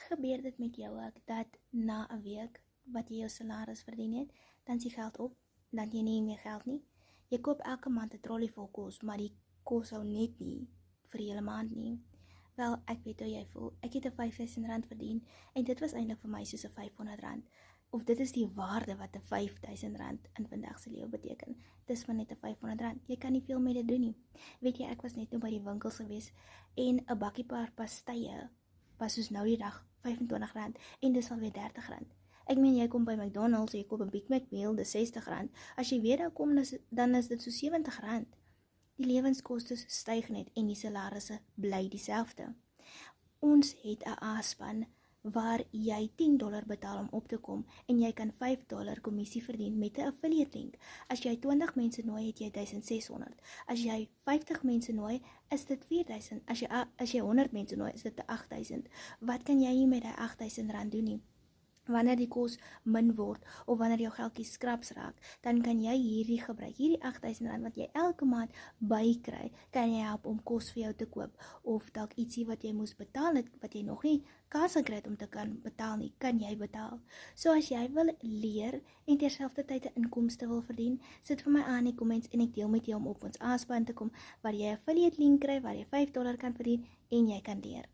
gebeur dit met jou ook, dat na 'n week wat jy jou salaris verdien het, dan is die geld op, dan het jy nie meer geld nie. Jy koop elke maand 'n trolly vol kos, maar die kos hou net nie vir die hele maand nie. Wel, ek weet hoe jy voel. Ek het 'n R5.000 verdien, en dit was eintlik vir my soos 'n R500. Of dit is die waarde wat 'n R5.000 in vandag se lewe beteken. Dis maar net 'n R500. Jy kan nie veel met dit doen nie. Weet jy, ek was net nou by die winkels gewees, en 'n bakkie paar pastye was soos nou die dag R25, en dis alweer R30. Ek meen, jy kom by McDonald's, jy koop 'n Big Mac meal, dis R60. As jy weer daar kom, dan is dit so R70. Die lewenskostes styg net, en die salarisse bly dieselfde. Ons het 'n A-span waar jy $10 betaal om op te kom, en jy kan $5 kommissie verdien met 'n affiliate link. As jy 20 mense nooi, het jy 1.600. As jy 50 mense nooi, is dit 4.000. As jy 100 mense nooi, is dit 8.000. Wat kan jy nie met die R8.000 doen nie? Wanneer die kos min word, of wanneer jou geldjie skraps raak, dan kan jy hierdie gebruik, hierdie R8.000 wat jy elke maand bykry, kan jy help om kos vir jou te koop, of dalk ietsie wat jy moes betaal het, wat jy nog nie kans gekry het om te kan betaal nie, kan jy betaal. So as jy wil leer, en terselfdertyd 'n inkomste wil verdien, sit vir my aan in die comments, en ek deel met jou om op ons A-span te kom, waar jy 'n affiliate link kry, waar jy $5 kan verdien, en jy kan leer.